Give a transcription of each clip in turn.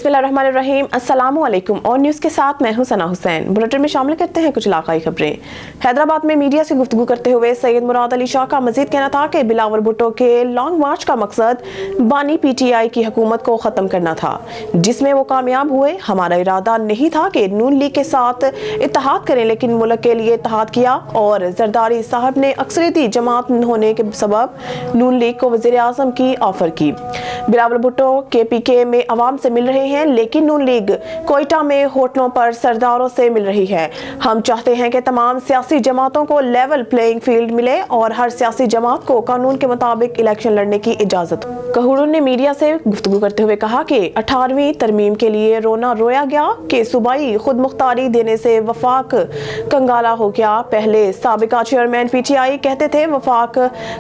बिस्मिल्लाहिर्रहमानिर्रहीम, अस्सलामु अलैकुम। और न्यूज़ के साथ मैं हूं सना हुसैन। बुलेटिन में शामिल करते हैं कुछ इलाकाई खबरें। हैदराबाद में मीडिया से गुफ्तगू करते हुए सैयद मुराद अली शाह का मजीद कहना था कि बिलावल भुट्टो के लॉन्ग मार्च का मकसद बानी PTI की हुकूमत को ख़त्म करना था, जिसमें वो कामयाब हुए। हमारा इरादा नहीं था कि नून लीग के साथ इत्तेहाद करें, लेकिन मुल्क के लिए इत्तेहाद किया और जरदारी साहब ने अक्सरियती जमात होने के सबब नून लीग को वज़ीर आज़म की ऑफर की। बिलावल भुट्टो KPK में अवाम से मिल रहे हैं, लेकिन नून लीग कोयटा में होटलों पर सरदारों से मिल रही है। हम चाहते हैं कि तमाम सियासी जमातों को लेवल प्लेइंग फील्ड मिले और हर सियासी जमात को कानून के मुताबिक इलेक्शन लड़ने की इजाजत हो। कहूर ने मीडिया से गुफ्तगू करते हुए कहा कि 18वीं तरमीम के लिए रोना रोया गया कि सूबाई खुद मुख्तारी देने से वफाक कंगाला हो गया। पहले साबिका चेयरमैन PTI कहते थे वफाक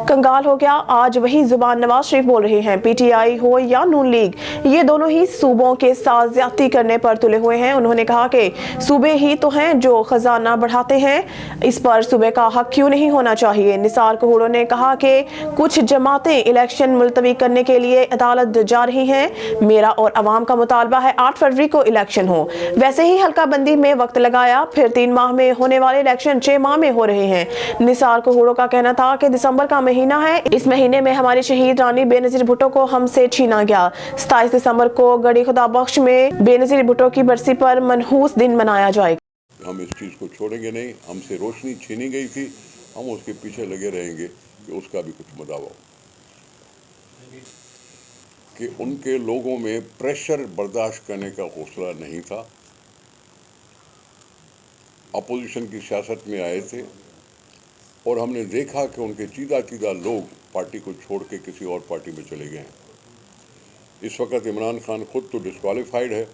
कंगाल हो गया, आज वही जुबान नवाज शरीफ बोल रहे हैं। PTI हो या नून लीग, ये दोनों ही सूबों के साथ ज्यादती करने पर तुले हुए हैं। उन्होंने कहा कि सूबे ही तो हैं जो खजाना बढ़ाते हैं, इस पर सूबे का हक क्यों नहीं होना चाहिए। निसार कहूर ने कहा कि कुछ जमातें इलेक्शन मुलतवी करने के लिए अदालत जा रही हैं। मेरा और अवाम का मुतालबा है 8 फरवरी को इलेक्शन हो। वैसे ही हल्का बंदी में वक्त लगाया, फिर 3 माह में होने वाले इलेक्शन 6 माह में हो रहे हैं। निसार कहूर का कहना था कि दिसंबर का महीना है, इस महीने में हमारी शहीद रानी बेनजीर भुट्टो को हमसे छीना गया। 27 दिसंबर को गड़ी खुदा बख्श में बेनजीर भुट्टो की बरसी पर मनहूस दिन मनाया जाएगा। हम इस चीज़ को छोड़ेंगे नहीं। हमसे रोशनी छीनी गई थी, हम उसके पीछे लगे रहेंगे कि उसका भी कुछ मदावा हो, कि उनके लोगों में प्रेशर बर्दाश्त करने का हौसला नहीं था। अपोजिशन की सियासत में आए थे और हमने देखा कि उनके चीदा चीदा लोग पार्टी को छोड़ के किसी और पार्टी में चले गए हैं। इस वक्त इमरान खान खुद तो डिस्क्वालीफाइड है।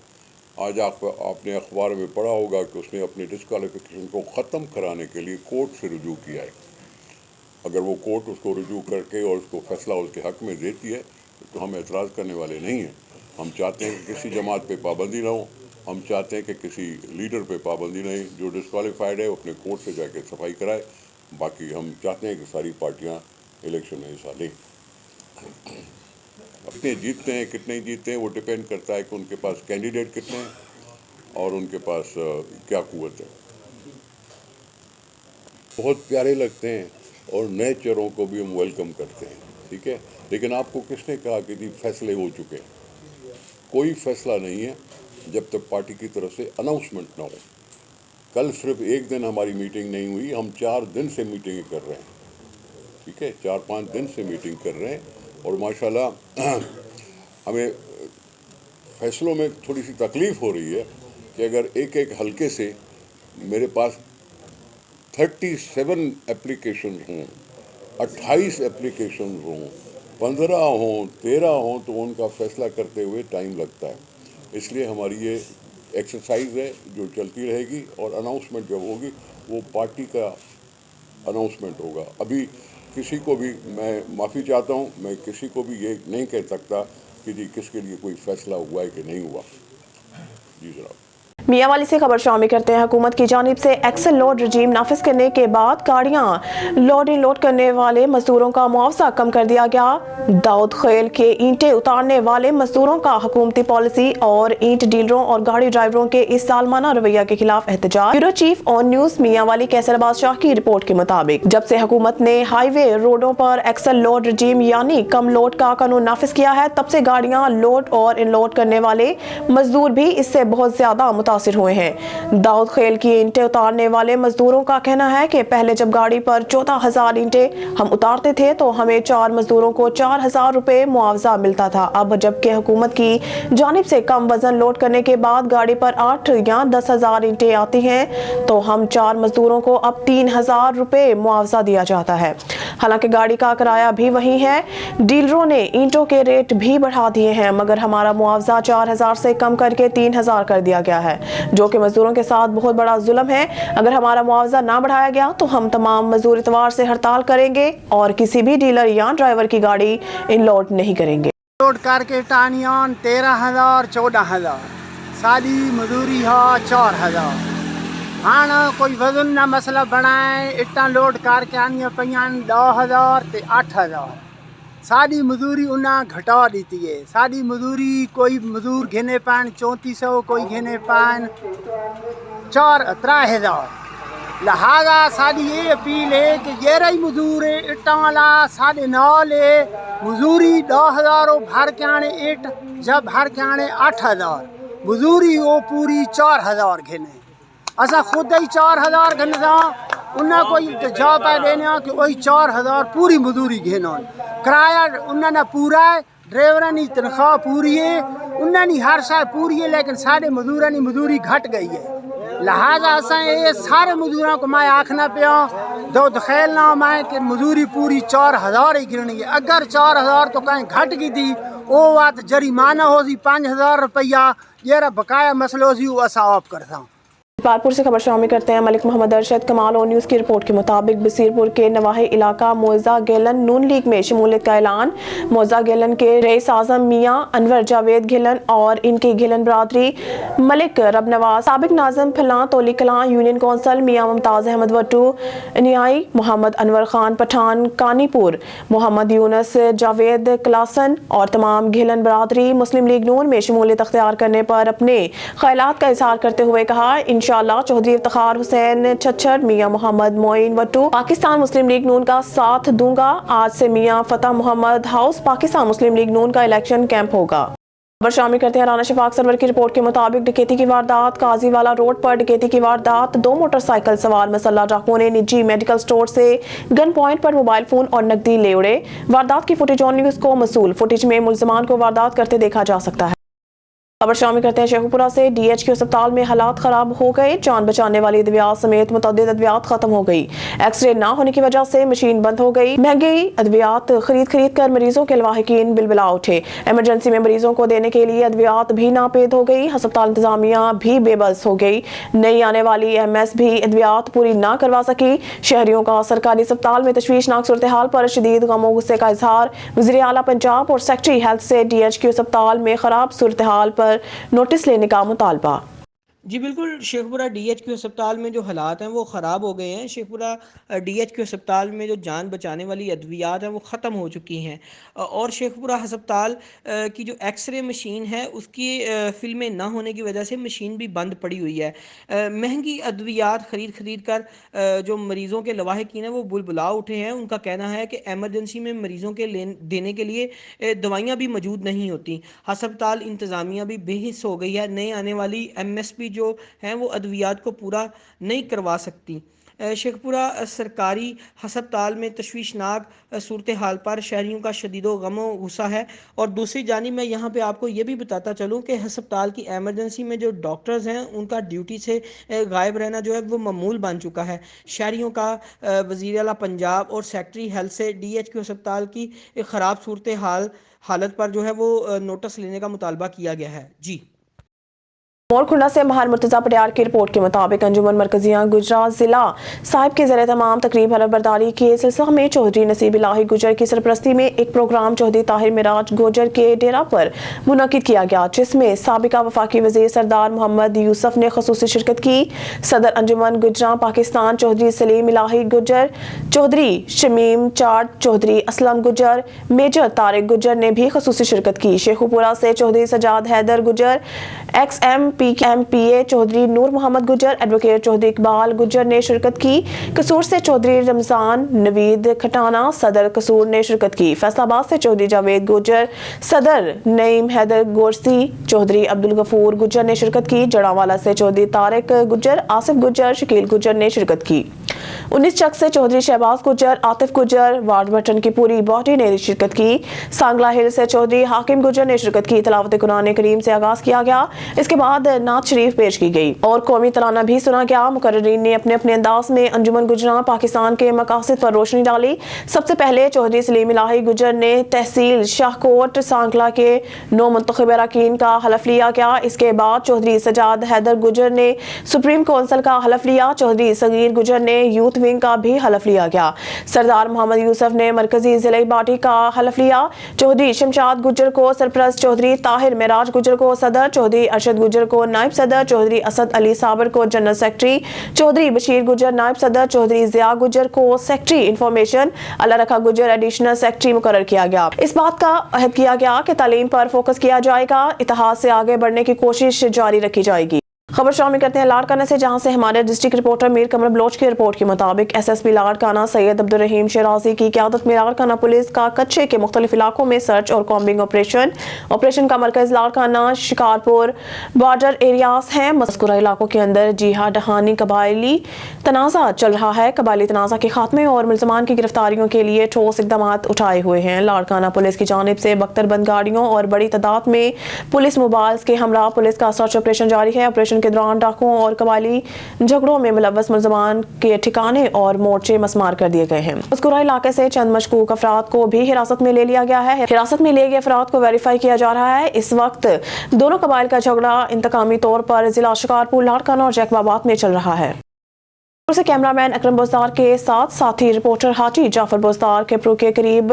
आज आपने अखबार में पढ़ा होगा कि उसने अपने डिस्क्वालिफिकेशन को ख़त्म कराने के लिए कोर्ट से रुजू किया है। अगर वो कोर्ट उसको रुजू करके और उसको फैसला उसके हक़ में देती है तो हम एतराज़ करने वाले नहीं हैं। हम चाहते हैं कि किसी जमात पे पाबंदी ना हो, हम चाहते हैं कि किसी लीडर पे पाबंदी नहीं। जो डिस्क्वालीफाइड है वो अपने कोर्ट से जाके सफाई कराए। बाकी हम चाहते हैं कि सारी पार्टियाँ इलेक्शन में हिस्सा लें। कितने जीतते हैं कितने जीतते हैं वो डिपेंड करता है कि उनके पास कैंडिडेट कितने हैं और उनके पास क्या कुव्वत है। बहुत प्यारे लगते हैं और नए चेहरों को भी हम वेलकम करते हैं, ठीक है। लेकिन आपको किसने कहा कि जी फैसले हो चुके हैं? कोई फैसला नहीं है जब तक पार्टी की तरफ से अनाउंसमेंट ना हो। कल सिर्फ एक दिन हमारी मीटिंग नहीं हुई, हम 4 दिन से मीटिंगें कर रहे हैं, ठीक है। 4-5 दिन से मीटिंग कर रहे हैं और माशाल्लाह हमें फैसलों में थोड़ी सी तकलीफ़ हो रही है कि अगर एक एक हलके से मेरे पास 37 एप्लीकेशन हों, 28 एप्लीकेशन हों, 15 हों, 13 हों, तो उनका फ़ैसला करते हुए टाइम लगता है। इसलिए हमारी ये एक्सरसाइज है जो चलती रहेगी और अनाउंसमेंट जब होगी वो पार्टी का अनाउंसमेंट होगा। अभी किसी को भी मैं माफ़ी चाहता हूँ, मैं किसी को भी ये नहीं कह सकता कि जी किसके लिए कोई फैसला हुआ है कि नहीं हुआ। जी जनाब। मियांवाली से खबर शामिल करते हैं। हुकूमत की जानिब से एक्सेल लोड रजीम नाफिज करने के बाद गाड़ियां लोड इन लोड करने वाले मजदूरों का मुआवजा कम कर दिया गया। दाऊद खेल के ईंटें उतारने वाले मजदूरों का हुकूमती पॉलिसी और ईंट डीलरों और गाड़ी ड्राइवरों के इस सालमाना रवैया के खिलाफ एहतजाज। Bureau chief on news Mianwali Qaiserbaz Shah की रिपोर्ट के मुताबिक जब से हुकूमत ने हाईवे रोडों पर एक्सेल लोड रजीम यानी कम लोड का कानून नाफिज किया है, तब से गाड़ियां लोड और अनलोड करने वाले मजदूर भी इससे बहुत ज्यादा मुतासिर हुए हैं। दाऊद खेल की ईंटें उतारने वाले मजदूरों का कहना है कि पहले जब गाड़ी पर 14,000 ईंटें हम उतारते थे तो हमें 4 मजदूरों को 4,000 रुपए मुआवजा मिलता था। अब जबकि हुकूमत की जानिब से कम वजन लोड करने के बाद गाड़ी पर 8 या 10,000 ईंटें आती हैं तो हम 4 मजदूरों को अब 3,000 रुपए मुआवजा दिया जाता है। हालांकि गाड़ी का किराया भी वही है। डीलरों ने ईंटों के रेट भी बढ़ा दिए हैं, मगर हमारा मुआवजा 4,000 से कम करके 3,000 कर दिया गया है, जो कि मजदूरों के साथ बहुत बड़ा जुल्म है। अगर हमारा मुआवजा ना बढ़ाया गया तो हम तमाम मजदूर इतवार से हड़ताल करेंगे और किसी भी डीलर या ड्राइवर की गाड़ी इन लोड नहीं करेंगे। लोड करके टानियान 13,000 14,000 साली मजदूरी है 4,000। हाँ कोई वजन ना मसला बनाए, इट्टा लोड करके आनिया पैन 10,000 ते 8,000 साड़ी मजदूरी उन्हें घटा दी है। साड़ी मजदूरी कोई मजदूर घेने पान 3400, कोई घेने पान 3,000। लिहाजा साड़ी ये अपील है कि जेरा ही मजदूर है इट्टा वाला 9.5 है मजदूरी 10,000 भर के आने इट, जब भर के आने 8,000 मजदूरी वो पूरी 4,000 घेने। असा खुद ही 4,000 घन था, उन्हें कोई इल्तजा पै देना कि वही 4,000 पूरी मजदूरी घेना। किराया उन्होंने पूरा है, ड्राइवर की तनख्वाह पूरी है, उन्होंने हर शाय पूरी है, लेकिन साढ़े मजदूरों की मजदूरी घट गई है। लिहाजा असा ये सारे मजदूरों को मैं आखना पिया दो दखेलना मैं कि मजदूरी पूरी 4,000 ही गिरनी है। अगर 4,000 तो कहीं घट गई थी वो बात जरिमाना हो सी 5,000 रुपया, जरा बकाया मसलो सी वो असा आप करता। पालपुर से खबर शामिल करते हैं। मलिक मोहम्मद अरशद कमाल और न्यूज़ की रिपोर्ट के मुताबिक बसीरपुर के नवाही इलाका मोज़ा गेलन नून लीग में शमूलियत का ऐलान। मोज़ा गेलन के रईस आज़म मियाँ अनवर जावेद गिलन और इनकी गिलन बरादरी मलिक रब नवाज, साबिक नाज़िम फलां तोली कलां, यूनियन कौंसल मियाँ मुमताज़ अहमद वट्टू नियाई, मोहम्मद अनवर खान पठान कानीपुर, मोहम्मद यूनस जावेद क्लासन और तमाम गिलन बरादरी मुस्लिम लीग नून में शमूलियत अख्तियार करने पर अपने ख्यालात का इज़हार करते हुए कहा, इंशाअल्लाह चौधरी इफ्तिखार हुसैन छच्छर, मियाँ मोहम्मद मोइन वट्टू पाकिस्तान मुस्लिम लीग नून का साथ दूंगा। आज से मियाँ फतेह मोहम्मद हाउस पाकिस्तान मुस्लिम लीग नून का इलेक्शन कैंप होगा। खबर शामिल करते हैं राना शफाक सरवर की रिपोर्ट के मुताबिक डकैती की वारदात। काजीवाला रोड पर डकैती की वारदात। 2 मोटरसाइकिल सवार मसल्ला डाकुओं ने निजी मेडिकल स्टोर से गन पॉइंट पर मोबाइल फोन और नकदी ले उड़े। वारदात की फुटेज ऑन न्यूज़ को मसूल। फुटेज में मुल्जिमान को वारदात करते देखा जा सकता है। खबर शामिल करते हैं शेखुपुरा से। DHQ अस्पताल में हालात खराब हो गए। जान बचाने वाली अद्वियात समेत मुतअद्दिद अद्वियात खत्म हो गई। एक्सरे ना होने की वजह से मशीन बंद हो गई। महंगी अद्वियात खरीद कर मरीजों के लवाहिकीन बिलबिला उठे। इमरजेंसी में मरीजों को देने के लिए अद्वियात भी नापेद हो गई। अस्पताल इंतजामिया भी बेबस हो गई। नई आने वाली MS भी अद्वियात पूरी ना करवा सकी। शहरियों का सरकारी अस्पताल में तशवीशनाक सूरत हाल पर शदीद गमो गुस्से का इजहार। वज़ीर आला पंजाब और सेक्रेटरी हेल्थ से DHQ अस्पताल में खराब सूरत हाल पर नोटिस लेने का मुतालबा। जी बिल्कुल, शेखपुरा DHQ अस्पताल में जो हालात हैं वो ख़राब हो गए हैं। शेखपुरा DHQ अस्पताल में जो जान बचाने वाली अद्वियात हैं वो ख़त्म हो चुकी हैं और शेखपुरा अस्पताल की जो एक्सरे मशीन है उसकी फिल्में ना होने की वजह से मशीन भी बंद पड़ी हुई है। महंगी अद्वियात खरीद कर जो मरीज़ों के लवाहिकीन हैं वो बुलबुला उठे हैं। उनका कहना है कि एमरजेंसी में मरीज़ों के देने के लिए दवाइयाँ भी मौजूद नहीं होती। अस्पताल इंतज़ामिया भी बेहिस हो गई है। नए आने वाली MSP जो हैं वो अद्वियात को पूरा नहीं करवा सकती। शेखपुरा सरकारी अस्पताल में तशवीशनाक सूरत हाल पर शहरियों का शदीदो गमो गुस्सा है। और दूसरी जानिब मैं यहाँ पे आपको ये भी बताता चलूँ कि अस्पताल की एमरजेंसी में जो डॉक्टर्स हैं उनका ड्यूटी से गायब रहना जो है वो मामूल बन चुका है। शहरियों का वज़ीर आला पंजाब और सेक्रेटरी हेल्थ से DHQ अस्पताल की ख़राब सूरत हालत पर जो है वो नोटिस लेने का मुतालबा किया गया है। जी मोरखुंडा से महार मुर्तजा पटियार की रिपोर्ट के मुताबिक अंजुमन मरकजिया गुजरात जिला साहिब के ज़रिए तमाम तकरीब हलफबरदारी के सिलसिले में चौधरी नसीब इलाही गुजर की सरपरस्ती में एक प्रोग्राम चौधरी ताहिर मिराज गुजर के डेरा पर मुनक़िद किया गया, जिसमें साबिका वफाकी वज़ीर सरदार मोहम्मद यूसुफ ने ख़ुसूसी शिरकत की। सदर अंजुमन गुजरां पाकिस्तान चौधरी सलीम इलाही गुजर, चौधरी शमीम चाट, चौधरी असलम गुजर, मेजर तारिक गुजर ने भी ख़ुसूसी शिरकत की। शेखुपुरा से चौधरी सजाद हैदर गुजर, XMPA चौधरी नूर मोहम्मद गुजर, एडवोकेट चौधरी इकबाल गुजर ने शिरकत की। कसूर से चौधरी रमजान नवीद खटाना सदर कसूर ने शिरकत की। फैसलाबाद से चौधरी जावेद गुजर, सदर नईम हैदर गोरसी, चौधरी अब्दुल गफूर गुजर ने शिरकत की। जड़ावाला से चौधरी तारिक गुजर, आसिफ गुजर, शकील गुजर ने शिरकत की। 19 चक से चौधरी शहबाज गुजर, आतिफ गुजर, वार्ड बटन की पूरी बॉडी ने शिरकत की। सांगला हिल से चौधरी हाकिम गुजर ने शिरकत की। तिलावत कुरान करीम से आगाज किया गया, इसके बाद नात शरीफ पेश की गई और कौमी तराना भी सुना गया। मुकर्रिरीन ने अपने अपने अंदाज में अंजुमन गुजरां पाकिस्तान के मकासद पर रोशनी डाली। सबसे पहले चौधरी सलीम इलाही गुजर ने तहसील शाहकोट सांगला के 9 मुंतखब अरकान का हलफ लिया गया। इसके बाद चौधरी सजाद हैदर गुजर ने सुप्रीम कौंसिल का हलफ लिया। चौधरी सगीर गुजर ने यूथ विंग का भी हलफ लिया गया। सरदार मोहम्मद यूसुफ ने मरकजी जिले पार्टी का हलफ लिया। चौधरी शमशाद गुजर को सरपरस्त, चौधरी ताहिर मिराज गुजर को सदर, चौधरी अरशद गुजर को नायब सदर, चौधरी असद अली साबर को जनरल सेक्रेटरी, चौधरी बशीर गुजर नायब सदर, चौधरी जिया गुजर को सेक्रेटरी इंफॉर्मेशन, अल्लाह रखा गुजर एडिशनल सेक्रेटरी मुकर्रर किया गया। इस बात का अहद किया गया कि तालीम पर फोकस किया जाएगा, इतिहाद से आगे बढ़ने की कोशिश जारी रखी जाएगी। खबर शामिल करते हैं लाड़काना से, जहां से हमारे डिस्ट्रिक्ट रिपोर्टर मीर कमर बलोच की रिपोर्ट के मुताबिक एसएसपी लाड़काना सैयद अब्दुल रहीम शिराजी की क़यादत में लाड़काना पुलिस का कच्चे के मुख्तलिफ इलाकों में सर्च और कॉम्बिंग ऑपरेशन का मरकज लाड़काना शिकारपुर बॉर्डर एरियाज हैं। मज़कूरा इलाकों के अंदर जिहाद डहानी कबायली तनाज़ा चल रहा है। कबायली तनाज़ा के खात्मे और मुलज़मान की गिरफ्तारियों के लिए ठोस इक़दाम उठाए हुए हैं। लाड़काना पुलिस की जानिब से बख्तरबंद गाड़ियों और बड़ी तादाद में पुलिस मोबाइल्स के हमरा पुलिस का सर्च ऑपरेशन जारी है। ऑपरेशन के दौरान डाकुओं और कबायली झगड़ों में मुलव्वस मुलज़मान के ठिकाने और मोर्चे मस्मार कर दिए गए हैं। मज़कूरा इलाके से चंद मशकूक अफराद को भी हिरासत में ले लिया गया है। हिरासत में लिए गए अफराद को वेरीफाई किया जा रहा है। इस वक्त दोनों कबाइल का झगड़ा इंतकामी तौर पर जिला शिकारपुर, लाड़काना और जैकबाबाद में चल रहा है। से कैमरामैन अकरम बोजदार के साथ साथी रिपोर्टर हाजी जाफर बोजदार के प्रो के करीब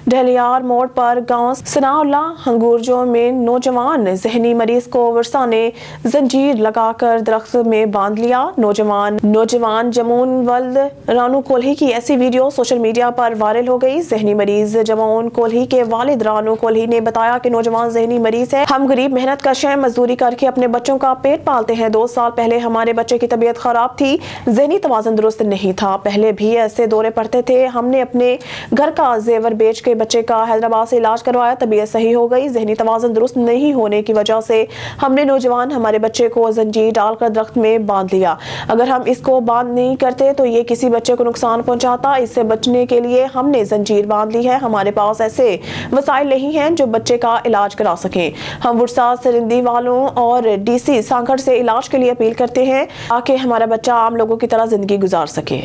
ढलियार मोड़ पर गांव सनाउल्ला हंगूरजो में नौजवान जहनी मरीज को वर्षा ने जंजीर लगाकर दरख्त में बांध लिया। नौजवान जमून वल्द रानू कोल्ही की ऐसी वीडियो सोशल मीडिया पर वायरल हो गई। जहनी मरीज जमून कोल्ही के वालिद रानू कोल्ही ने बताया कि नौजवान जहनी मरीज है। हम गरीब मेहनत कश हैं, मजदूरी करके अपने बच्चों का पेट पालते हैं। 2 साल पहले हमारे बच्चे की तबीयत खराब थी, जहनी तवाज़ुन दुरुस्त नहीं था। पहले भी ऐसे दौरे पड़ते थे। हमने अपने घर का जेवर बेच के बच्चे का हैदराबाद से इलाज करवाया, तबीयत सही हो गई। जहनी तवाज़ुन दुरुस्त नहीं होने की वजह से हमने नौजवान हमारे बच्चे को जंजीर डालकर दरख्त में बांध लिया। अगर हम इसको बांध नहीं करते तो ये किसी बच्चे को नुकसान पहुंचाता। इससे बचने के लिए हमने जंजीर बांध ली है। हमारे पास ऐसे वसाइल नहीं हैं जो बच्चे का इलाज करा सकें। हम वुरसा सरिंदी वालों और DC सांगड़ से इलाज के लिए अपील करते हैं ताकि हमारा बच्चा आम लोगों की तरह जिंदगी गुजार सके।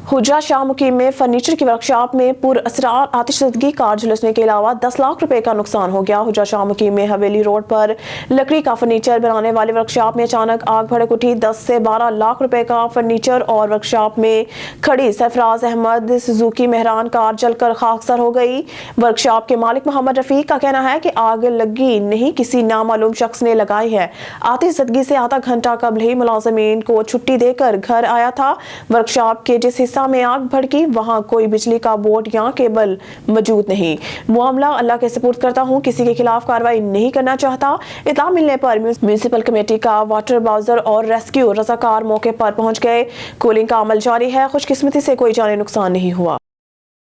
हुजा शाह मुकीम में फर्नीचर की वर्कशॉप में पुरअसरार आतिशज़दगी कार झुलसने के अलावा 10 लाख रुपए का नुकसान हो गया। हुजा शाह मुकीम में हवेली रोड पर लकड़ी का फर्नीचर बनाने वाली वर्कशॉप में अचानक आग भड़क उठी। 10 से 12 लाख रुपए का फर्नीचर और वर्कशॉप में खड़ी सरफराज अहमद सुजुकी मेहरान कार जलकर खाकसर हो गई। वर्कशॉप के मालिक मोहम्मद रफीक का कहना है कि आग लगी नहीं, किसी नामालूम शख्स ने लगाई है। आतिशज़दगी से आधा घंटा कबल ही मुलाजमीन को छुट्टी देकर घर आया था। वर्कशॉप के जिस हिस्सा में आग भड़की वहां कोई बिजली का बोर्ड या केबल मौजूद नहीं। मामला अल्लाह के सुपुर्द करता हूं, किसी के खिलाफ कार्रवाई नहीं करना चाहता। इत्तला मिलने पर म्यूनिसिपल कमेटी का वाटर बाउजर और रेस्क्यू रजाकार मौके पर पहुंच गए। कूलिंग का अमल जारी है। खुशकिस्मती से कोई जानी नुकसान नहीं हुआ।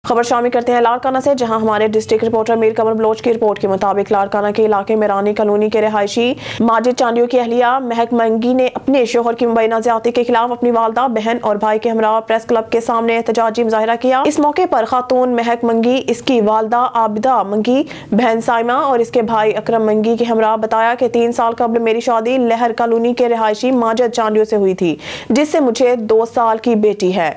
खबर शामिल करते हैं लाड़काना से, जहां हमारे डिस्ट्रिक्ट रिपोर्टर मीर कमर बलोच की रिपोर्ट के मुताबिक लाड़काना के इलाके में रानी कॉलोनी के रिहायशी माजिद चांडियों की अहलिया महक मंगी ने अपने शोहर की मुबैना ज्यादती के खिलाफ अपनी वालदा, बहन और भाई के हमरा प्रेस क्लब के सामने एहतजाजी मुजाहिरा किया। इस मौके पर खातून महक मंगी, इसकी वालदा आबिदा मंगी, बहन साइमा और इसके भाई अकरम मंगी के हमरा बताया कि 3 साल कबल मेरी शादी लहर कॉलोनी के रिहायशी माजिद चांडियों से हुई थी, जिससे मुझे 2 साल की बेटी है।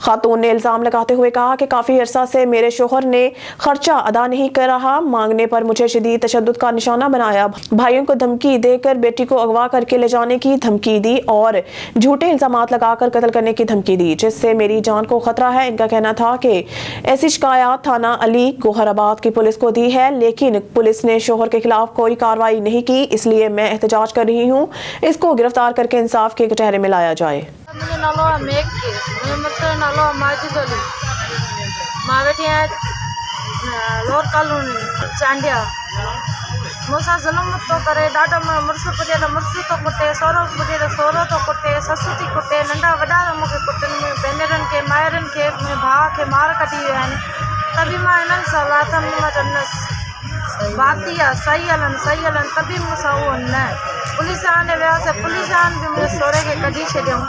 खातून ने इल्जाम लगाते हुए कहा कि काफी से मेरे शोहर ने खर्चा अदा नहीं कर रहा, मांगने पर मुझे शदीद तशद्दुद का निशाना बनाया, भाइयों को धमकी देकर बेटी को अगवा करके ले जाने की धमकी दी और झूठे इल्जामात लगाकर कत्ल करने की धमकी दी, जिससे मेरी जान को खतरा है। इनका कहना था कि ऐसी शिकायत थाना अली गोहराबाद की पुलिस को दी है, लेकिन पुलिस ने शोहर के खिलाफ कोई कार्रवाई नहीं की, इसलिए मैं एहतजाज कर रही हूँ। इसको गिरफ्तार करके इंसाफ के कटहरे में लाया जाए। लोर कॉलोनी चांडिया मूंसां ज़ुल्म थो करे, ॾाढो मुड़ुसु पुॼे त मुड़ुसु थो कुटे, सहुरो पुॼे त सहुरो थो कुटे, ससु थी कुटे, नंढा वॾा मूंखे कुटनि, भेनरुनि खे माइरुनि खे, मुंहिंजे भाउ खे मार कढी विया आहिनि। त बि मां इन्हनि सलाहतनि में चवंदसि बाती आहे, सही हलनि, त बि मूंसां उहो न। पुलिस वारनि वियासीं, पुलिस वारनि बि मुंहिंजे सहुरे खे कढी छॾियऊं,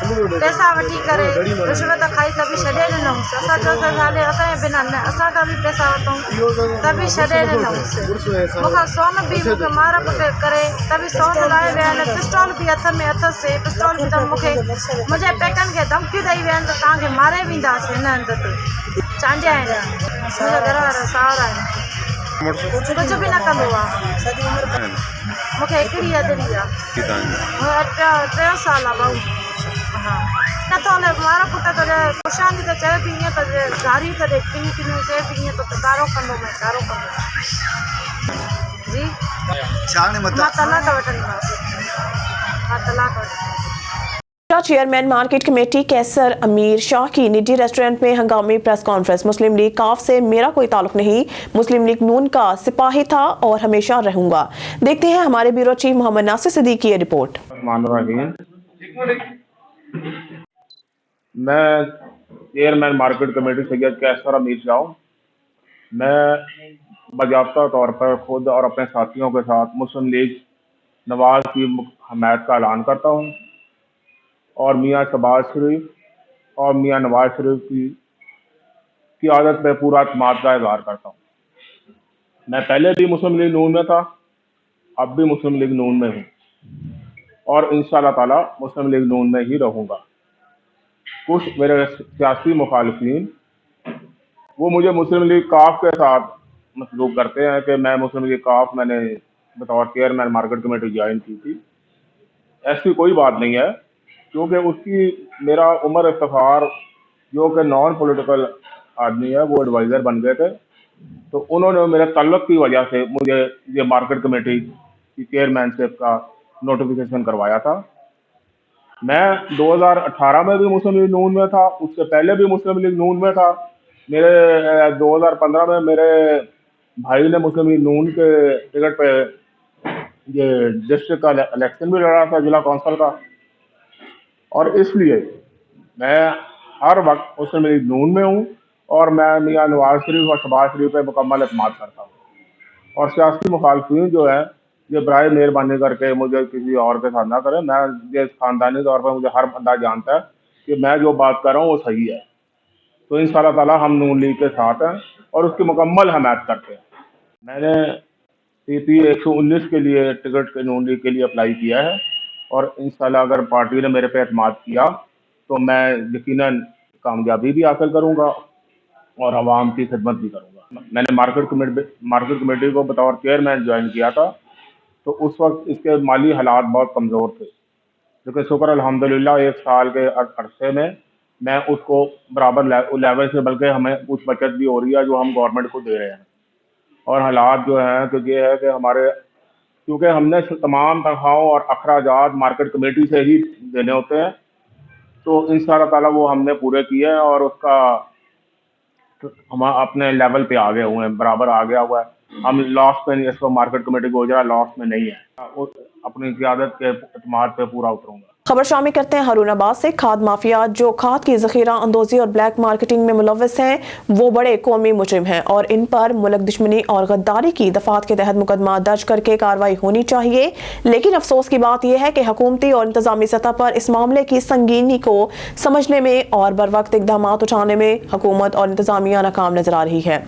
पैसा वठी करे रिश्वत खाई त बि छॾे ॾिनऊंसि। असां चयोसीं हाले असांजे बिना न, असां खां बि पैसा वठूं त बि छॾे ॾिनऊंसि। मूंखां सोन बि मूंखे मार कुट करे त बि सोन लाहे विया आहिनि, पिस्टॉल बि हथ में अथसि, पिस्टॉल बि त मूंखे मुंहिंजे पेकनि खे धमकियूं ॾेई विया आहिनि त तव्हांखे मारे वेंदासीं हिन हंध ते। चांडिया आहिनि, मुंहिंजा घर वारा सावरा आहिनि, कुझु बि न कंदो आहे। मूंखे हिकिड़ी अदड़ी आहे, 3 साल आहे भाऊ। हा नथो हले, मार पुट त पुछांदी त चए पई ईअं त गारी त किनी चए पई ईअं त कारो कंदो, मैं कारो कंदो। जी చాలని మొత్తం मातला का बटन मातला का चेयरमैन मार्केट कमेटी कैसर अमीर शाह की निजी रेस्टोरेंट में हंगामी प्रेस कॉन्फ्रेंस। मुस्लिम लीग काफ से मेरा कोई ताल्लुक नहीं, मुस्लिम लीग नून का सिपाही था और हमेशा रहूंगा। देखते हैं हमारे ब्यूरो चीफ मोहम्मद नासिर सिद्दीकी की ये रिपोर्ट। मैं चेयरमैन मार्केट कमेटी सैयद कैसर अमीर शाह, मैं बाज़ाब्ता तौर पर खुद और अपने साथियों के साथ मुस्लिम लीग नवाज की हमायत का ऐलान करता हूँ और मियाँ शहबाज शरीफ और मियाँ नवाज शरीफ की क़ियादत पे पूरा अतमाद का इज़हार करता हूँ। मैं पहले भी मुस्लिम लीग नून में था, अब भी मुस्लिम लीग नून में हूँ और इंशाअल्लाह ताला मुस्लिम लीग नून में ही रहूँगा। कुछ मेरे सियासी मुखालिफिन वो मुझे मुस्लिम लीग काफ के साथ मसलूक करते हैं कि मैं मुस्लिम लीग काफ मैंने बतौर चेयरमैन मार्केट कमेटी ज्वाइन की थी। ऐसी कोई बात नहीं है, क्योंकि उसकी मेरा उमर इफ्तिखार जो कि नॉन पॉलिटिकल आदमी है वो एडवाइज़र बन गए थे, तो उन्होंने मेरे तल्लुक की वजह से मुझे ये मार्केट कमेटी की चेयरमैनशिप का नोटिफिकेशन करवाया था। मैं 2018 में भी मुस्लिम लीग नून में था, उससे पहले भी मुस्लिम लीग नून में था। मेरे 2015 में मेरे भाई ने मुस्लिम लीग नून के टिकट पे ये डिस्ट्रिक्ट का इलेक्शन भी लड़ा था, जिला कौंसिल का, और इसलिए मैं हर वक्त मुस्लिम लीग नून में हूँ और मैं मियाँ नवाज शरीफ और शहबाज शरीफ पे मुकम्मल एतमाद करता हूँ। और सियासी मुखालफिन जो है ये बराए मेहरबानी करके मुझे किसी और के साथ ना करें। मैं ये ख़ानदानी तौर पर मुझे हर बंदा जानता है कि मैं जो बात कर रहा हूँ वो सही है। तो इंशाअल्लाह ताला हम नून लीग के साथ हैं और उसकी मुकम्मल हमायत करते हैं। मैंने CP 119 के लिए टिकट के नून लीग के लिए अप्लाई किया है और इंशाअल्लाह अगर पार्टी ने मेरे पे एतमाद किया तो मैं यकीनन कामयाबी भी हासिल करूँगा और आवाम की खिदमत भी करूँगा। मैंने मार्केट कमेटी को बतौर चेयरमैन ज्वाइन किया था, तो उस वक्त इसके माली हालात बहुत कमज़ोर थे, लेकिन शुक्र अल्हम्दुलिल्लाह 1 साल के अरसे में मैं उसको बराबर लेवल से, बल्कि हमें कुछ बचत भी हो रही है जो हम गवर्नमेंट को दे रहे हैं। और हालात जो हैं तो ये है कि हमारे, क्योंकि हमने तमाम तनख्वाहों और अखराजात मार्केट कमेटी से ही देने होते हैं, तो इंशाअल्लाह ताला वो हमने पूरे किए हैं और उसका हम अपने लेवल पे आ गए हुए हैं, बराबर आ गया हुआ है। हम लॉस पे नहीं, इसको मार्केट कमेटी को जरा लॉस में नहीं है, अपनी क़ियादत के एतमाद पे पूरा उतरूँगा। खबर शामिल करते हैं हारूनाबाद से। खाद माफिया जो खाद की जखीरा अंदोजी और ब्लैक मार्केटिंग में मुलव्वस हैं, वो बड़े कौमी मुजरिम हैं और इन पर मुल्क दुश्मनी और गद्दारी की दफात के तहत मुकदमा दर्ज करके कार्रवाई होनी चाहिए। लेकिन अफसोस की बात यह है कि हुकूमती और इंतजामी सतह पर इस मामले की संगीनी को समझने में और बर वक्त इकदाम उठाने में हुकूमत और इंतजामिया नाकाम नजर आ रही है।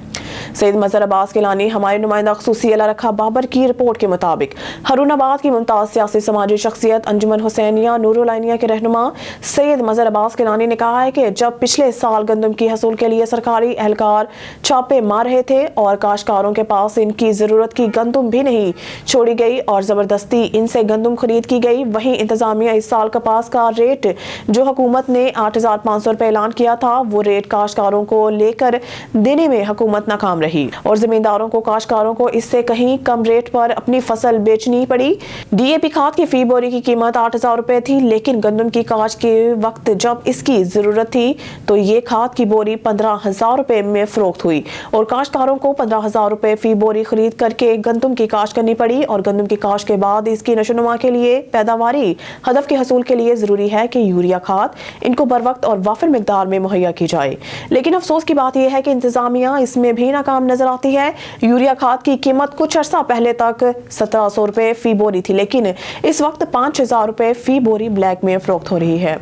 सैयद मजहर अब्बास गिलानी हमारे नुमाइंदा ख़ुसूसी अला रखा बाबर की रिपोर्ट के मुताबिक हारूनाबाद की मुमताज़ सियासी समाजी शख्सियत अंजुमन हुसैनिया नूरुल-आइनिया के रहनुमा सैयद मजहर अब्बास गिलानी ने कहा है कि जब पिछले साल गंदम की हसूल के लिए सरकारी एहलकार छापे मार रहे थे और काश्तकारों के पास इनकी ज़रूरत की गंदम भी नहीं छोड़ी गई और ज़बरदस्ती इनसे गंदम खरीद की गई, वहीं इंतजामिया इस साल कपास का रेट जो हुकूमत ने 8,500 रुपये ऐलान किया था, वो रेट काश्तकारों को लेकर देने में हुकूमत नाकाम रही और जमींदारों को काश्तकारों को इससे कहीं कम रेट पर अपनी फसल बेचनी पड़ी। DAP खाद की फी बोरी की कीमत 8,000 रुपए थी, लेकिन गंदम की काश के वक्त जब इसकी जरूरत थी तो ये खाद की बोरी 15,000 रुपए में फरोख्त हुई और काश्तकारों को 15,000 रुपए फी बोरी खरीद करके गंदम की काश करनी पड़ी और गंदम की काश के बाद इसकी नशोनुमा के लिए पैदावारी हदफ के हसूल के लिए जरूरी है कि यूरिया खाद इनको बर वक्त और वाफिर मिकदार में मुहैया की जाए। लेकिन अफसोस की बात यह है कि इंतजामिया इसमें भी नाकाम नजर आती है। यूरिया खाद की कीमत कुछ अर्सा पहले तक 1,700 रुपए फी बोरी थी, लेकिन इस वक्त 5,000 रुपए फी बोरी ब्लैक में फरोख्त हो रही है।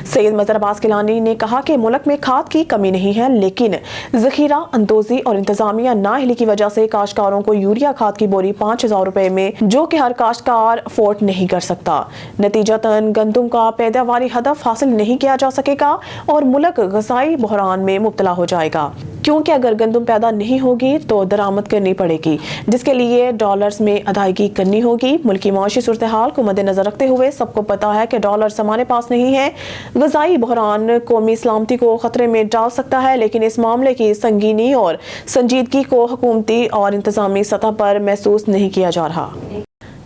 सैयद मजहर अब्बास गिलानी ने कहा कि मुल्क में खाद की कमी नहीं है, लेकिन जखीरा अंदोजी और इंतजामिया नाअहली की वजह से काश्तकारों को यूरिया खाद की बोरी 5,000 रुपए में, जो कि हर काश्तकार अफोर्ड नहीं कर सकता, नतीजतन गंदम का पैदावारी हदफ हासिल नहीं किया जा सकेगा और मुल्क गज़ाई बहरान में मुब्तला हो जाएगा। क्योंकि अगर गंदम पैदा नहीं होगी तो दरामद करनी पड़ेगी, जिसके लिए डॉलर्स में अदायगी करनी होगी। मुल्की माशी सूरत हाल को मद्देनजर रखते हुए सबको पता है कि डॉलर्स हमारे पास नहीं है। ग़ज़ाई बहरान कौमी सलामती को खतरे में डाल सकता है, लेकिन इस मामले की संगीनी और संजीदगी को हुकूमती और इंतजामी सतह पर महसूस नहीं किया जा रहा।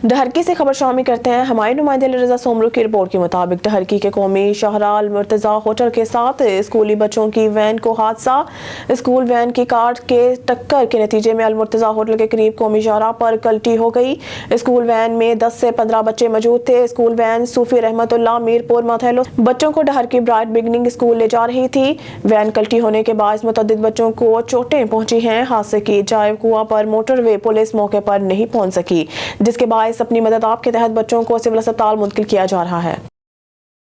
डहरकी से खबर शामिल करते हैं। हमारे नुमाइंदे रज़ा सोमरू की रिपोर्ट के मुताबिक डहरकी के कौमी शाहराल मुर्तज़ा होटल के साथ स्कूली बच्चों की वैन को हादसा। स्कूल वैन की कार के टक्कर के नतीजे में अलमुर्तज़ा होटल के करीब कौमी शाहराह पर कल्टी हो गई। स्कूल वैन में 10 से 15 बच्चे मौजूद थे। स्कूल वैन सूफी रहमतुल्लाह मीरपुर माथेलो बच्चों को डहरकी ब्राइट बिगनिंग स्कूल ले जा रही थी। वैन कल्टी होने के बाद मुतअद्दिद बच्चों को चोटें पहुंची हैं। हादसे की जाए कुआ पर मोटरवे पुलिस मौके पर नहीं पहुंच सकी, जिसके बाद अपनी मदद आप के तहत बच्चों को सिविल अस्पताल मुंतकिल किया जा रहा है।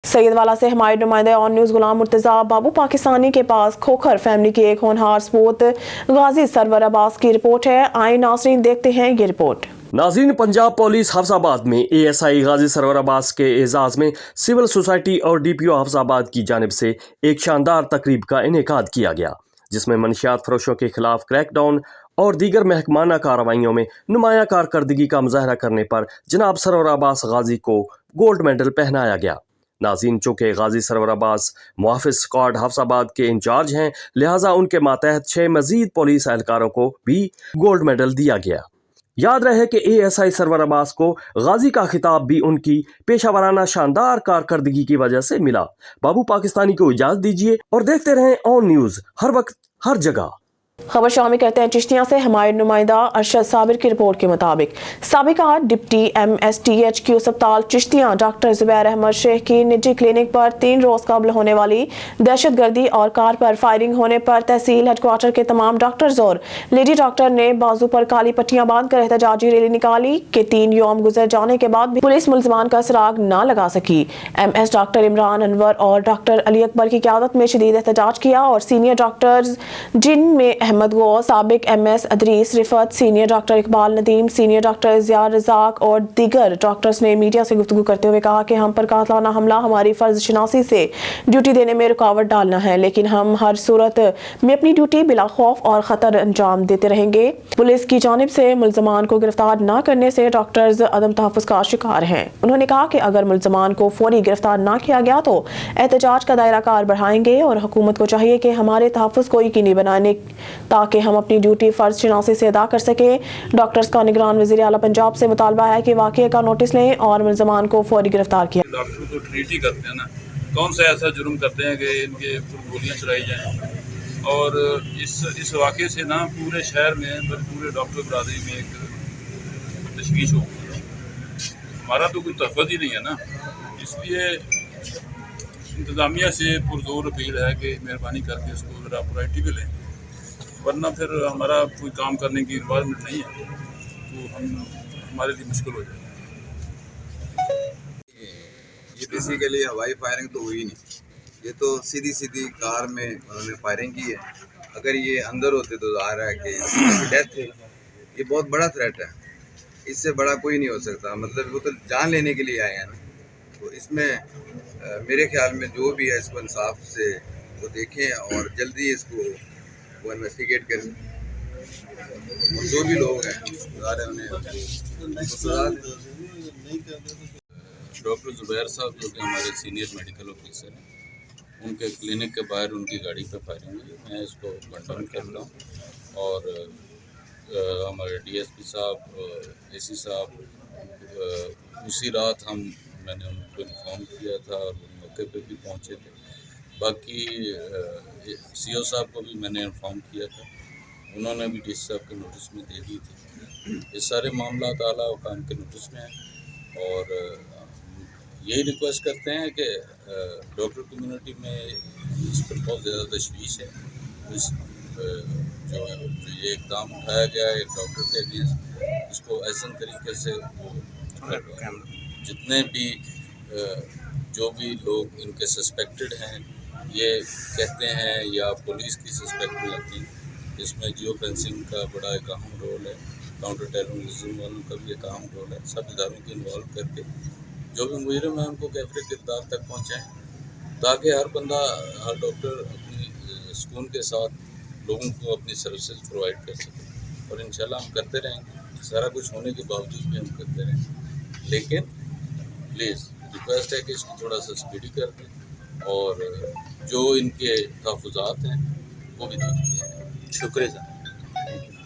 सैयदवाला से हमारे नुमाइंदे ऑन न्यूज़ गुलाम मुर्तज़ा बाबू पाकिस्तानी के पास खोखर फैमिली की एक होनहार सपूत गाजी सरवर अब्बास की रिपोर्ट है। आए नाज़रीन देखते हैं ये रिपोर्ट। नाज़रीन, पंजाब पुलिस हफ्साबाद में ASI गाजी सरवर अब्बास के एजाज़ में सिविल सोसाइटी और DPO हफ्साबाद की जानिब से एक शानदार तकरीब का इनेकाद किया गया, जिसमें मनशियात फरोशों के खिलाफ क्रैकडाउन और दीगर महकमाना कार्रवाइयों में नुमाया कारकर्दगी का मुजाहरा करने पर जनाब सरवर अब्बास गाजी को गोल्ड मेडल पहनाया गया। नाज़रीन, चूँकि गाजी सरवर अब्बास मुहाफ़िज़ स्क्वाड हफ्साबाद के इंचार्ज हैं, लिहाजा उनके मातहत 6 मज़ीद पुलिस एहलकारों को भी गोल्ड मेडल दिया गया। याद रहे कि ASI सरवर अब्बास को गाजी का खिताब भी उनकी पेशावराना शानदार कारकर्दगी की वजह से मिला। बाबू पाकिस्तानी को इजाज़त दीजिए और देखते रहें ऑन न्यूज़, हर वक्त हर जगह। खबर शामिल करते हैं चिश्तियां से। हमारे नुमाइंदा अरशद साबिर की रिपोर्ट के मुताबिक साबिका डिप्टी MSTHQ अस्पताल चिश्तियां डॉक्टर जुबैर अहमद शेख की निजी क्लिनिक पर 3 रोज कबल होने वाली दहशतगर्दी और कार पर फायरिंग होने पर तहसील हेडक्वार्टर के तमाम डॉक्टर्स और लेडी डॉक्टर ने बाजू पर काली पट्टियां बांधकर एहतजाजी रैली निकाली कि 3 यौम गुजर जाने के बाद भी पुलिस मुलजमान का सुराग न लगा सकी। MS डॉक्टर इमरान अनवर और डॉक्टर अली अकबर की क़यादत में शदीद एहतजाज किया और सीनियर डॉक्टर्स जिनमें अहमद गो, साबिक MS Idrees Rifat, senior doctor Iqbal Nadeem, senior doctor Ziyar Razzaq और दीगर डॉक्टर्स ने मीडिया से गुफ्तगू करते हुए कहा कि हम पर कातलाना हमला हमारी फर्ज शनासी से ड्यूटी देने में रुकावट डालना है, लेकिन हम हर सूरत में अपनी ड्यूटी बिला खौफ और ख़तर अंजाम देते रहेंगे। पुलिस की जानिब से मुलजमान को गिरफ्तार न करने से डॉक्टर्स अदम तहफ़्फ़ुज़ का शिकार हैं। उन्होंने कहा कि अगर मुलजमान को फौरी गिरफ्तार न किया गया तो एहतजाज का दायरा कार बढ़ाएंगे और हुकूमत को चाहिए कि हमारे तहफ़्फ़ुज़ को यकीनी बनाने ताकि हम अपनी ड्यूटी फर्ज शनासी से अदा कर सकें। डॉक्टर्स का निगरान वज़ीर आला पंजाब से मुतालबा है कि वाक़ये का नोटिस लें और मुलजमान को फौरी गिरफ्तार किया। डॉक्टर को ट्रीट ही करते हैं ना, कौन सा ऐसा जुर्म करते हैं कि इनके गोलियां चलाई जाएं। और इस वाक़े से ना पूरे शहर में पूरे डॉक्टर बरादरी में एक तशवीश हो गई। हमारा तो कोई तहफ़्फ़ुज़ ही नहीं है ना, इसलिए इंतज़ामिया से पुरज़ोर अपील है कि मेहरबानी करके इसको ज़रा प्रायोरिटी पे लें, वरना फिर हमारा कोई काम करने की इन्वायरमेंट नहीं है तो हमारे लिए मुश्किल हो जाएगा। ये बेसिकली हवाई फायरिंग तो हुई नहीं, ये तो सीधी सीधी कार में उन्होंने फायरिंग की है। अगर ये अंदर होते तो ज़ाहिर है कि इसकी डेथ है। ये बहुत बड़ा थ्रेट है, इससे बड़ा कोई नहीं हो सकता। मतलब वो तो जान लेने के लिए आए हैं ना, तो इसमें मेरे ख्याल में जो भी है इसको इंसाफ से वो देखें और जल्दी इसको वो इन्वेस्टिगेट करें और जो भी लोग हैं उन्हें डॉक्टर जुबैर साहब जो कि हमारे सीनियर मेडिकल ऑफिसर हैं, उनके क्लिनिक के बाहर उनकी गाड़ी पर फायरिंग हुई। मैं इसको कंफर्म कर रहा हूँ और हमारे DSP साहब, AC साहब उसी रात मैंने उनको इन्फॉर्म किया था और मौके पे भी पहुँचे थे। बाकी CO साहब को भी मैंने इन्फॉर्म किया था, उन्होंने भी DC साहब के नोटिस में दे दी थी। ये सारे मामला आला हुकाम के नोटिस में हैं और यही रिक्वेस्ट करते हैं कि डॉक्टर कम्युनिटी में इस पर बहुत ज़्यादा तशवीश है। जो ये इक़दाम उठाया गया है डॉक्टर के अगेंस्ट, इसको ऐसा तरीके से जितने भी जो भी लोग इनके सस्पेक्टेड हैं, ये कहते हैं या पुलिस की सस्पेक्ट में आती है, इसमें जियो फेंसिंग का बड़ा एक अहम रोल है, काउंटर टेररिज्म वालों का भी एक अहम रोल है। सब इदारों को इन्वॉल्व करके जो भी मुजरिम है उनको कैफरे किरदार तक पहुँचाएँ ताकि हर बंदा, हर डॉक्टर अपनी सुकून के साथ लोगों को अपनी सर्विसेज प्रोवाइड कर सकें, और इंशाल्लाह हम करते रहेंगे। सारा कुछ होने के बावजूद भी हम करते रहेंगे, लेकिन प्लीज़ रिक्वेस्ट है कि इसको थोड़ा सा स्पीडी कर दें और जो इनके तहफ़्फ़ुज़ात हैं वो भी दूर किए जाएं। शुक्रिया सर।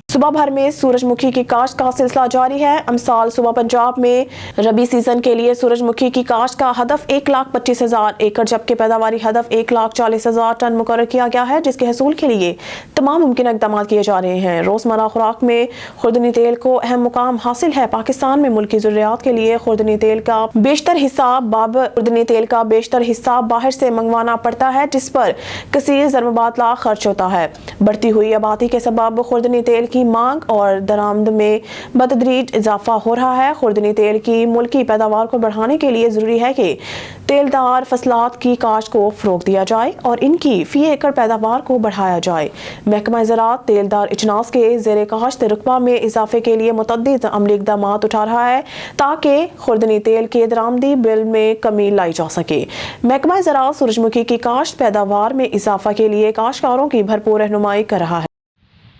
सुबह भर में सूरजमुखी की काश्त का सिलसिला जारी है। अमसाल सुबह पंजाब में रबी सीजन के लिए सूरजमुखी की काश्त का हदफ 1,25,000 एकड़ जबकि पैदावारी हदफ 1,40,000 टन मुकर्रर किया गया है, जिसके हसूल के लिए तमाम मुमकिन इक़दाम किए जा रहे हैं। रोज़मर्रा खुराक में खुर्दनी तेल को अहम मुकाम हासिल है। पाकिस्तान में मुल्की ज़रूरियात के लिए खुर्दनी तेल का बेशतर हिस्सा बाहर से मंगवाना पड़ता है, जिस पर कसीर ज़रमुबादला खर्च होता है। बढ़ती हुई आबादी के सबब खुर्दनी तेल की मांग और दरामद में बतदरीज इजाफा हो रहा है। खुर्दनी तेल की मुल्की पैदावार को बढ़ाने के लिए ज़रूरी है कि तेलदार फसलात की काश्त को फ़रोग़ दिया जाए और इनकी फ़ी एकड़ पैदावार को बढ़ाया जाए। महकमा ज़राअत तेलदार इजनास के ज़ेर काश्त रकबा में इजाफे के लिए मुतअद्दिद अमली इक़दामात उठा रहा है ताकि खुर्दनी तेल के दरामदी बिल में कमी लाई जा सके। महकमा ज़राअत सूरजमुखी की काश्त पैदावार में इजाफा के लिए काश्तकारों की भरपूर रहनुमाई कर रहा है।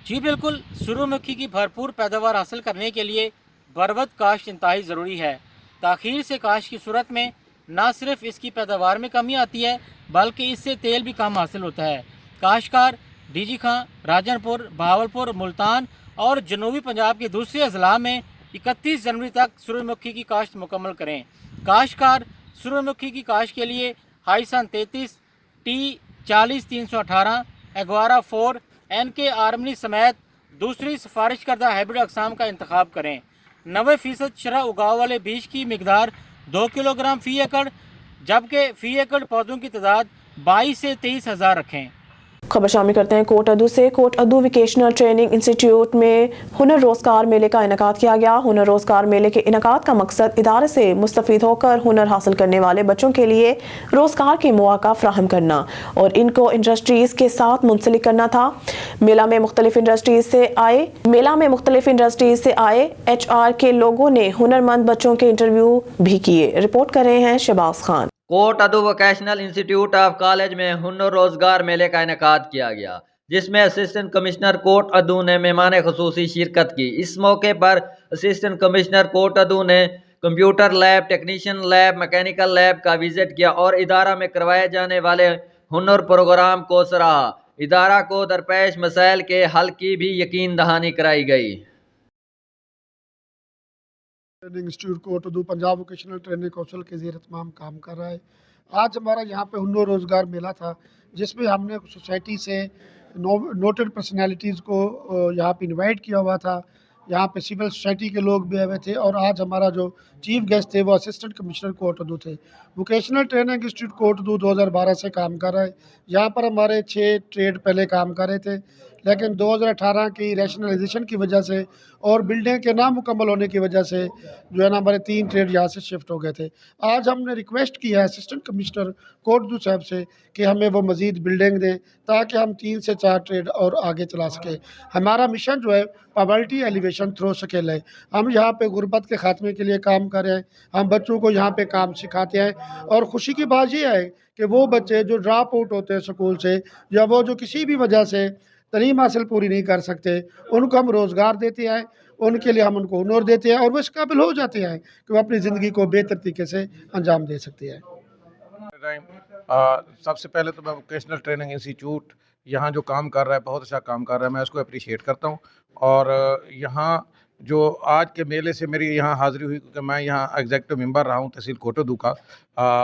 जी बिल्कुल, सूरजमुखी की भरपूर पैदावार हासिल करने के लिए बरवक्त काश्त इंतहाई ज़रूरी है। ताख़ीर से काश्त की सूरत में न सिर्फ इसकी पैदावार में कमी आती है बल्कि इससे तेल भी कम हासिल होता है। काश्तकार डीजी खां, राजनपुर, बहावलपुर, मुल्तान और जनूबी पंजाब के दूसरे अजला में 31 जनवरी तक सूरजमुखी की काश्त मुकम्मल करें। काश्तकार सूरजमुखी की काश्त के लिए हाईसन 33, टी 40-318, एगवारा 4, NK आर्मनी समेत दूसरी सिफारिश करदा हाइब्रिड अक़साम का इंतखाब करें। 90% शरह उगाव वाले बीज की मिकदार 2 किलोग्राम फ़ी एकड़ जबकि फ़ी एकड़ पौधों की तादाद 22 से 23 हज़ार रखें। खबर शामिल करते हैं कोट अदू से। Coat Addu vocational training institute में हुनर रोजगार मेले का इनेकाद किया गया। हुनर रोजगार मेले के इनेकाद का मकसद इदारे से मुस्तफीद होकर हुनर हासिल करने वाले बच्चों के लिए रोजगार के मौका फराहम करना और इनको इंडस्ट्रीज के साथ मुंसलिक करना था। मेला में मुख्तलिफ इंडस्ट्रीज से आए HR के लोगों ने हुनरमंद बच्चों के इंटरव्यू भी किए। रिपोर्ट कर रहे हैं Shahbaz Khan. Kot Addu vocational institute of college में हुनर रोजगार मेले का इनेकाद किया गया, जिसमें असिस्टेंट कमिश्नर कोट अदू ने मेहमान खुसूसी शिरकत की। इस मौके पर असिस्टेंट कमिश्नर कोट अदू ने computer lab, technician lab, mechanical lab का विजिट किया और इदारा में करवाए जाने वाले हुनर प्रोग्राम को सराहा। इदारा को दरपेश मसाइल के हल की भी यकीन दहानी कराई गई। Training institute Kot Addu Punjab vocational training council के ज़ेर तमाम काम कर रहा है। आज हमारा यहाँ पे हुनर रोज़गार मेला था, जिसमें हमने सोसाइटी से नोटेड पर्सनैलिटीज़ को यहाँ पे इनवाइट किया हुआ था। यहाँ पे सिविल सोसाइटी के लोग भी आए हुए थे और आज हमारा जो चीफ गेस्ट थे वो असिस्टेंट कमिश्नर कोट अदू थे। वोकेशनल ट्रेनिंग इंस्टीट्यूट कोट अदू 2012 से काम कर रहा है। यहाँ पर हमारे 6 ट्रेड पहले काम कर रहे थे, लेकिन 2018 की रैशनलाइजेशन की वजह से और बिल्डिंग के नामुकम्मल होने की वजह से जो है ना हमारे 3 ट्रेड यहाँ से शिफ्ट हो गए थे। आज हमने रिक्वेस्ट किया है असिस्टेंट कमिश्नर कोट अदू साहब से कि हमें वो मज़ीद बिल्डिंग दें ताकि हम 3 से 4 ट्रेड और आगे चला सकें। हमारा मिशन जो है पॉवर्टी एलिवेशन थ्रो स्किल है। हम यहाँ पे गुर्बत के खात्मे के लिए काम कर रहे हैं। हम बच्चों को यहाँ पे काम सिखाते हैं और ख़ुशी की बात ये है कि वो बच्चे जो ड्रॉप आउट होते हैं स्कूल से या वो जो किसी भी वजह से तालीम हासिल पूरी नहीं कर सकते, उनको हम रोज़गार देते हैं, उनके लिए हम उनको हुनर देते हैं और वो इस काबिल हो जाते हैं कि वो अपनी ज़िंदगी को बेहतर तरीके से अंजाम दे सकते हैं। सबसे पहले तो मैं वोकेशनल ट्रेनिंग इंस्टीट्यूट यहाँ जो काम कर रहा है बहुत अच्छा काम कर रहा है, मैं उसको अप्रिशिएट करता हूँ। और यहाँ जो आज के मेले से मेरी यहाँ हाज़िरी हुई क्योंकि मैं यहाँ एग्जेक्टिव मेंबर रहा हूँ तहसील कोट अदू का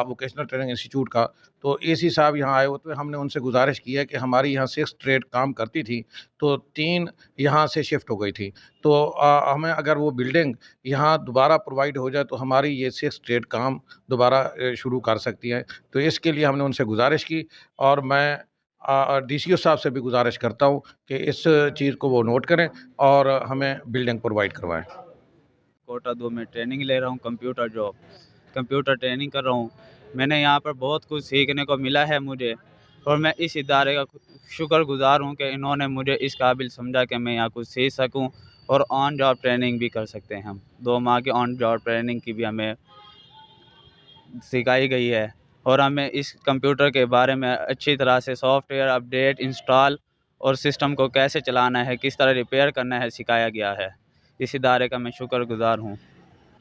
वोकेशनल ट्रेनिंग इंस्टीट्यूट का। तो AC साहब यहाँ आए होते हमने उनसे गुजारिश की है कि हमारी यहाँ 6 ट्रेड काम करती थी तो 3 यहाँ से शिफ्ट हो गई थी, तो हमें अगर वो बिल्डिंग यहाँ दोबारा प्रोवाइड हो जाए तो हमारी ये 6 ट्रेड काम दोबारा शुरू कर सकती हैं। तो इसके लिए हमने उनसे गुजारिश की और मैं DCO साहब से भी गुजारिश करता हूँ कि इस चीज़ को वो नोट करें और हमें बिल्डिंग प्रोवाइड करवाएं। कोट अदू में ट्रेनिंग ले रहा हूँ, कंप्यूटर ट्रेनिंग कर रहा हूँ। मैंने यहाँ पर बहुत कुछ सीखने को मिला है मुझे और मैं इस इदारे का शुक्रगुजार हूँ कि इन्होंने मुझे इस काबिल समझा कि मैं यहाँ कुछ सीख सकूँ और ऑन जॉब ट्रेनिंग भी कर सकते हैं। हम 2 माह की ऑन जॉब ट्रेनिंग की भी हमें सिखाई गई है और हमें इस कंप्यूटर के बारे में अच्छी तरह से सॉफ्टवेयर अपडेट, इंस्टॉल और सिस्टम को कैसे चलाना है, किस तरह रिपेयर करना है, सिखाया गया है। इस इदारे का मैं शुक्रगुजार हूँ।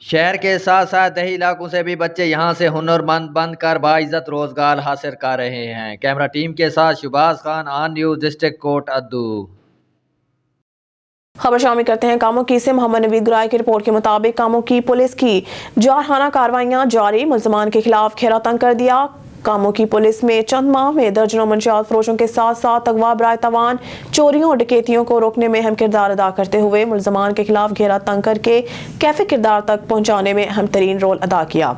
शहर के साथ साथ दही इलाकों से भी बच्चे यहाँ से हुनरमंद बनकर बाइज्जत रोजगार हासिल कर रहे हैं। कैमरा टीम के साथ Shahbaz Khan, on news, district court Addu. खबर शामिल करते हैं कामों की से। मोहम्मद नवीद गुराई की रिपोर्ट के मुताबिक कामों की पुलिस की जारहाना कार्रवाइयां जारी, मुल्ज़मान के खिलाफ घेरा तंग कर दिया। कामों की पुलिस में चंद माह में दर्जनों मंशियात फरोशों के साथ साथ अगवा, बराए तवान, चोरियों और डकैतियों को रोकने में अहम किरदार अदा करते हुए मुल्ज़मान के खिलाफ घेरा तंग करके कैफे किरदार तक पहुंचाने में अहम तरीन रोल अदा किया।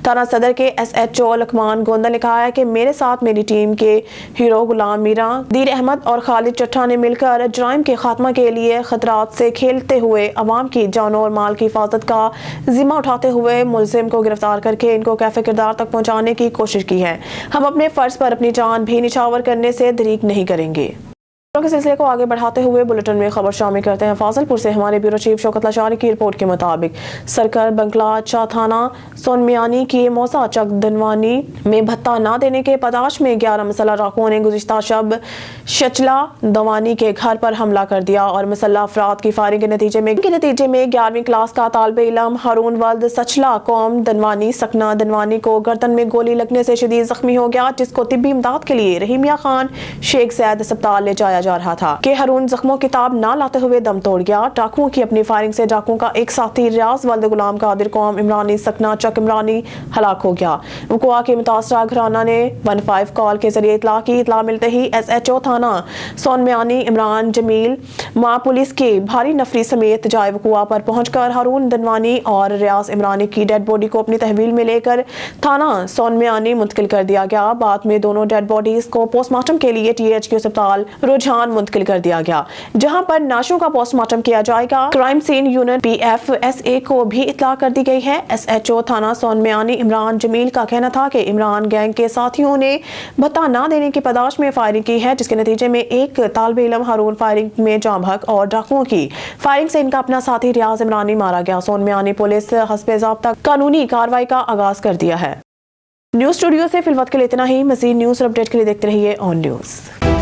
थाना सदर के SHO लकमान गोंदल ने कहा है कि मेरे साथ मेरी टीम के हीरो गुलाम मीरा, दीर अहमद और खालिद चट्टा ने मिलकर जराइम के खात्मा के लिए खतरात से खेलते हुए अवाम की जानों और माल की हिफाजत का जिम्मा उठाते हुए मुलजिम को गिरफ्तार करके इनको कैफे किरदार तक पहुंचाने की कोशिश की है। हम अपने फर्ज पर अपनी जान भी निछावर करने से दरीक नहीं करेंगे। के सिलसिले को आगे बढ़ाते हुए बुलेटिन में खबर शामिल करते हैं फाजिलपुर से। हमारे ब्यूरो चीफ शौकत लाचारी की रिपोर्ट के मुताबिक सरकार बंगला चा थाना सोनमियानी की मौसा चक दनवानी में भत्ता न देने के पदाश में 11 मसल्ला राखुओं ने गुज़िश्ता शब शचला दवानी के घर पर हमला कर दिया और मसल्ला अफराद की फायरिंग के नतीजे में 11वीं क्लास का तालिब इल्म हारून वल्द सचला कौम दनवानी सकना दनवानी को गर्दन में गोली लगने से शदीद जख्मी हो गया, जिसको तिब्बी इमदाद के लिए रहीमिया खान शेख ज़ैद अस्पताल ले जाया जा रहा था कि हारून जख्मों की ताब ना लाते हुए दम तोड़ गया। डाकुओं की अपनी फायरिंग से डाकुओं का एक साथी रियाज वल्द गुलाम कादिर कौम इमरानी सकना चक इमरानी हलाक हो गया। वक़ुआ के मुतासरा घराना ने 15 कॉल के जरिए इतला की। इतला मिलते ही SHO थाना सोनमियानी इमरान जमील मां पुलिस के भारी नफरी समेत जाए वक़ुआ पर पहुंचकर हारून दनवानी और रियाज इमरानी की डेड बॉडी को अपनी तहवील में लेकर थाना सोनमियानी मुंतकिल कर दिया गया। बाद में दोनों डेड बॉडीज को पोस्टमार्टम के लिए THQ अस्पताल रुझान मुंतकिल कर दिया गया, जहां पर नाशों का पोस्टमार्टम किया जाएगा। क्राइम सीन यूनिट PFSA को भी इतला कर दी गई है। SHO थाना सोनमियानी इमरान जमील का कहना था कि इमरान गैंग के साथियों ने भत्ता न देने की पदाश में फायरिंग की है, जिसके नतीजे में एक तालिब इल्म हारून फायरिंग में जाम हक और डाकुओं की फायरिंग से इनका अपना साथी रियाज इमरानी मारा गया। सोनमियानी पुलिस हस्बे ज़ाब्ता कानूनी कार्रवाई का आगाज कर दिया है। न्यूज़ स्टूडियो से फिलवक्त के लिए इतना ही। मज़ीद न्यूज़ अपडेट के लिए देखते रहिए ऑन न्यूज़।